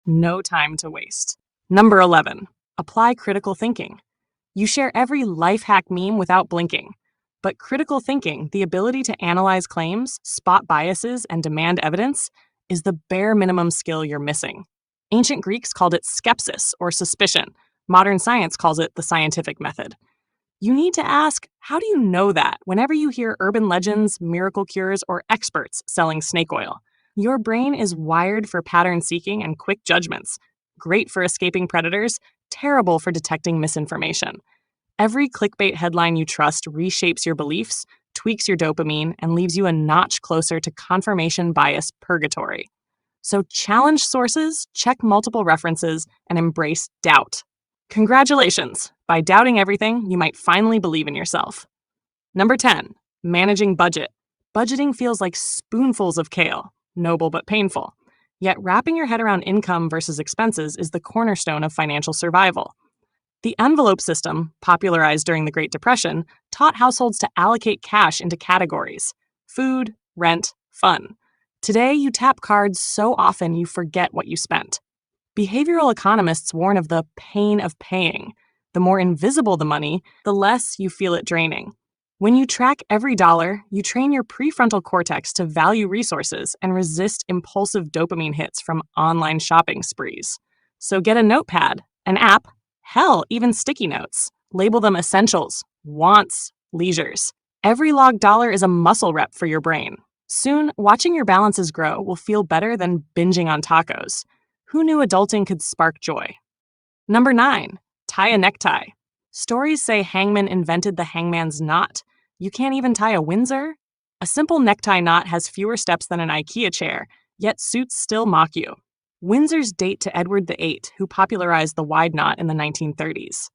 No time to waste. Number 11, apply critical thinking. You share every life hack meme without blinking. But critical thinking, the ability to analyze claims, spot biases, and demand evidence, is the bare minimum skill you're missing. Ancient Greeks called it skepsis or suspicion. Modern science calls it the scientific method. You need to ask, how do you know that whenever you hear urban legends, miracle cures, or experts selling snake oil? Your brain is wired for pattern seeking and quick judgments. Great for escaping predators, terrible for detecting misinformation. Every clickbait headline you trust reshapes your beliefs, tweaks your dopamine, and leaves you a notch closer to confirmation bias purgatory. So challenge sources, check multiple references, and embrace doubt. Congratulations! By doubting everything, you might finally believe in yourself. Number 10, managing budget. Budgeting feels like spoonfuls of kale, noble but painful. Yet wrapping your head around income versus expenses is the cornerstone of financial survival. The envelope system, popularized during the Great Depression, taught households to allocate cash into categories: food, rent, fun. Today, you tap cards so often you forget what you spent. Behavioral economists warn of the pain of paying. The more invisible the money, the less you feel it draining. When you track every dollar, you train your prefrontal cortex to value resources and resist impulsive dopamine hits from online shopping sprees. So get a notepad, an app, hell, even sticky notes. Label them essentials, wants, leisures. Every logged dollar is a muscle rep for your brain. Soon, watching your balances grow will feel better than binging on tacos. Who knew adulting could spark joy? Number 9, tie a necktie. Stories say Hangman invented the hangman's knot. You can't even tie a Windsor? A simple necktie knot has fewer steps than an IKEA chair, yet suits still mock you. Windsors date to Edward VIII, who popularized the wide knot in the 1930s.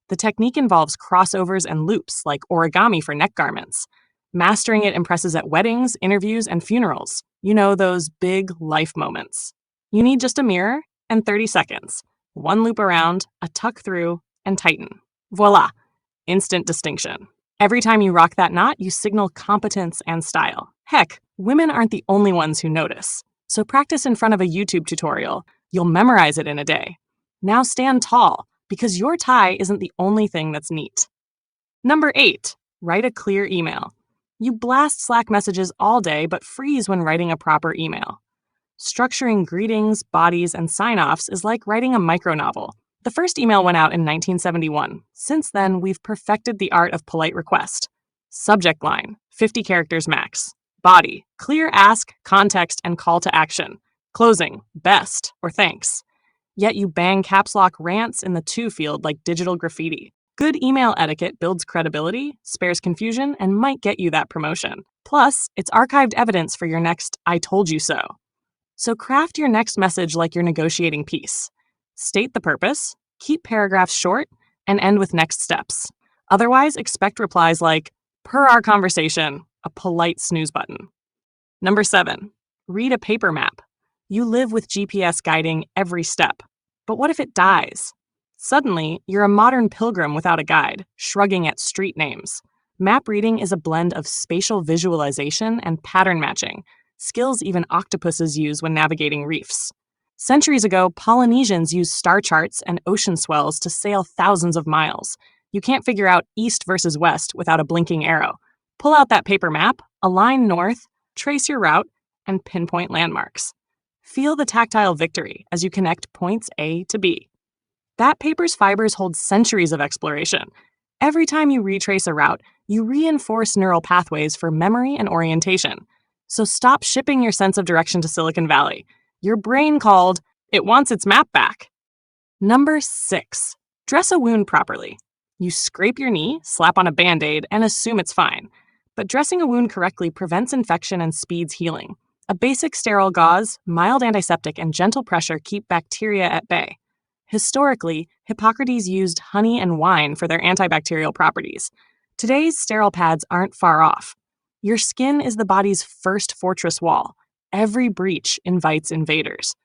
The technique involves crossovers and loops, like origami for neck garments. Mastering it impresses at weddings, interviews, and funerals. You know, those big life moments. You need just a mirror and 30 seconds. One loop around, a tuck through, and tighten. Voila! Instant distinction. Every time you rock that knot, you signal competence and style. Heck, women aren't the only ones who notice. So practice in front of a YouTube tutorial. You'll memorize it in a day. Now stand tall, because your tie isn't the only thing that's neat. Number 8, write a clear email. You blast Slack messages all day, but freeze when writing a proper email. Structuring greetings, bodies, and sign-offs is like writing a micronovel. The first email went out in 1971. Since then, we've perfected the art of polite request. Subject line, 50 characters max. Body, clear ask, context, and call to action. Closing, best, or thanks. Yet you bang caps lock rants in the to field like digital graffiti. Good email etiquette builds credibility, spares confusion, and might get you that promotion. Plus, it's archived evidence for your next I told you so. So craft your next message like you're negotiating peace. State the purpose, keep paragraphs short, and end with next steps. Otherwise, expect replies like, per our conversation, a polite snooze button. Number 7, read a paper map. You live with GPS guiding every step. But what if it dies? Suddenly, you're a modern pilgrim without a guide, shrugging at street names. Map reading is a blend of spatial visualization and pattern matching, skills even octopuses use when navigating reefs. Centuries ago, Polynesians used star charts and ocean swells to sail thousands of miles. You can't figure out east versus west without a blinking arrow. Pull out that paper map, align north, trace your route, and pinpoint landmarks. Feel the tactile victory as you connect points A to B. That paper's fibers hold centuries of exploration. Every time you retrace a route, you reinforce neural pathways for memory and orientation. So stop shipping your sense of direction to Silicon Valley. Your brain called, it wants its map back. Number 6, dress a wound properly. You scrape your knee, slap on a Band-Aid, and assume it's fine. But dressing a wound correctly prevents infection and speeds healing. A basic sterile gauze, mild antiseptic, and gentle pressure keep bacteria at bay. Historically, Hippocrates used honey and wine for their antibacterial properties. Today's sterile pads aren't far off. Your skin is the body's first fortress wall. Every breach invites invaders.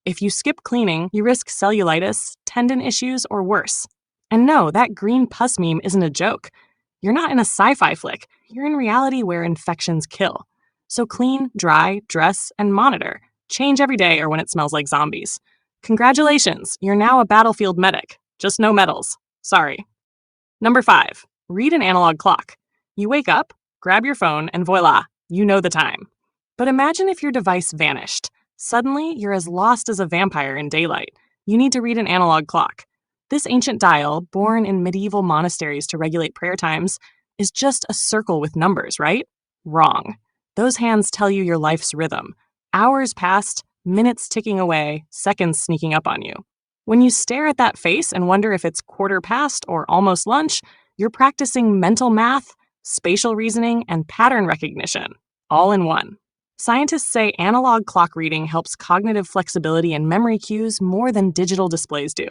If you skip cleaning, you risk cellulitis, tendon issues, or worse. And no, that green pus meme isn't a joke. You're not in a sci-fi flick. You're in reality where infections kill. So clean, dry, dress, and monitor. Change every day or when it smells like zombies. Congratulations, you're now a battlefield medic. Just no medals. Sorry. Number 5, read an analog clock. You wake up, grab your phone, and voila, you know the time. But imagine if your device vanished. Suddenly, you're as lost as a vampire in daylight. You need to read an analog clock. This ancient dial, born in medieval monasteries to regulate prayer times, is just a circle with numbers, right? Wrong. Those hands tell you your life's rhythm. Hours passed, minutes ticking away, seconds sneaking up on you. When you stare at that face and wonder if it's quarter past or almost lunch, you're practicing mental math, spatial reasoning, and pattern recognition, all in one. Scientists say analog clock reading helps cognitive flexibility and memory cues more than digital displays do.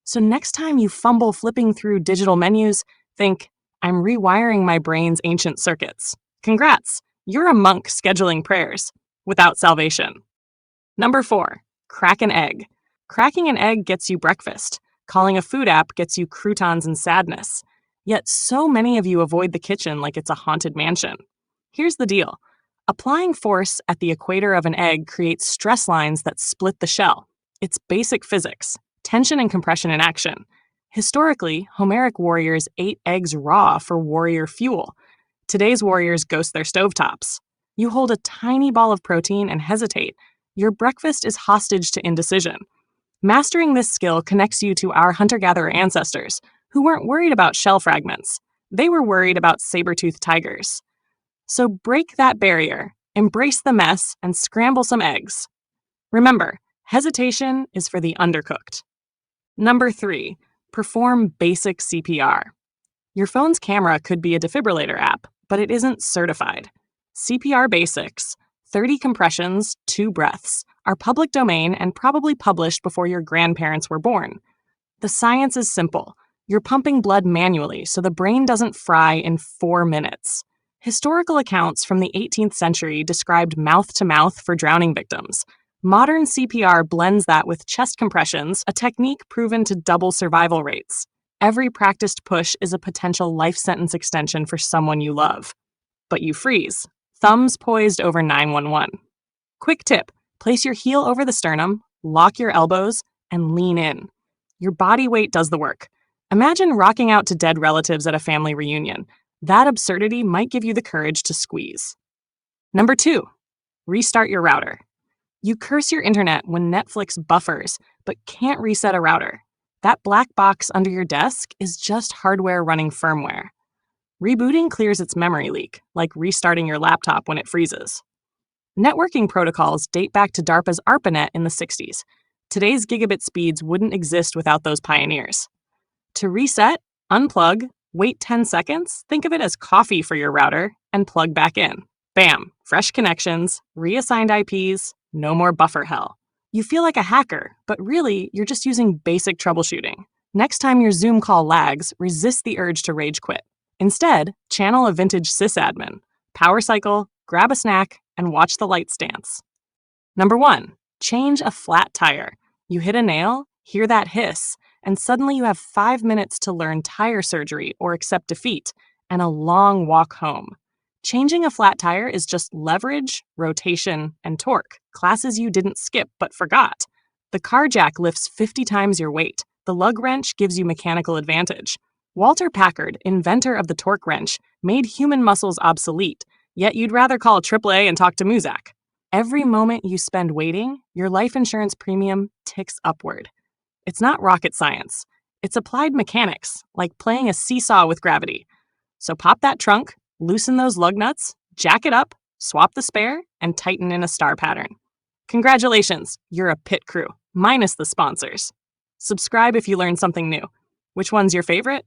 So next time you fumble flipping through digital menus, think, I'm rewiring my brain's ancient circuits. Congrats, you're a monk scheduling prayers without salvation. Number 4, crack an egg. Cracking an egg gets you breakfast. Calling a food app gets you croutons and sadness. Yet so many of you avoid the kitchen like it's a haunted mansion. Here's the deal. Applying force at the equator of an egg creates stress lines that split the shell. It's basic physics, tension and compression in action. Historically, Homeric warriors ate eggs raw for warrior fuel. Today's warriors ghost their stovetops. You hold a tiny ball of protein and hesitate. Your breakfast is hostage to indecision. Mastering this skill connects you to our hunter-gatherer ancestors, who weren't worried about shell fragments. They were worried about saber-toothed tigers. So break that barrier, embrace the mess, and scramble some eggs. Remember, hesitation is for the undercooked. Number 3, perform basic CPR. Your phone's camera could be a defibrillator app, but it isn't certified. CPR basics, 30 compressions, 2 breaths, are public domain and probably published before your grandparents were born. The science is simple. You're pumping blood manually so the brain doesn't fry in 4 minutes. Historical accounts from the 18th century described mouth-to-mouth for drowning victims. Modern CPR blends that with chest compressions, a technique proven to double survival rates. Every practiced push is a potential life sentence extension for someone you love. But you freeze, thumbs poised over 911. Quick tip, place your heel over the sternum, lock your elbows, and lean in. Your body weight does the work. Imagine rocking out to dead relatives at a family reunion. That absurdity might give you the courage to squeeze. Number 2, restart your router. You curse your internet when Netflix buffers, but can't reset a router. That black box under your desk is just hardware running firmware. Rebooting clears its memory leak, like restarting your laptop when it freezes. Networking protocols date back to DARPA's ARPANET in the 60s. Today's gigabit speeds wouldn't exist without those pioneers. To reset, unplug, wait 10 seconds, think of it as coffee for your router, and plug back in. Bam, fresh connections, reassigned IPs, no more buffer hell. You feel like a hacker, but really, you're just using basic troubleshooting. Next time your Zoom call lags, resist the urge to rage quit. Instead, channel a vintage sysadmin. Power cycle, grab a snack, and watch the lights dance. Number 1, change a flat tire. You hit a nail, hear that hiss, and suddenly you have 5 minutes to learn tire surgery or accept defeat, and a long walk home. Changing a flat tire is just leverage, rotation, and torque, classes you didn't skip but forgot. The car jack lifts 50 times your weight. The lug wrench gives you mechanical advantage. Walter Packard, inventor of the torque wrench, made human muscles obsolete, yet you'd rather call AAA and talk to Muzak. Every moment you spend waiting, your life insurance premium ticks upward. It's not rocket science. It's applied mechanics, like playing a seesaw with gravity. So pop that trunk, loosen those lug nuts, jack it up, swap the spare, and tighten in a star pattern. Congratulations, you're a pit crew, minus the sponsors. Subscribe if you learned something new. Which one's your favorite?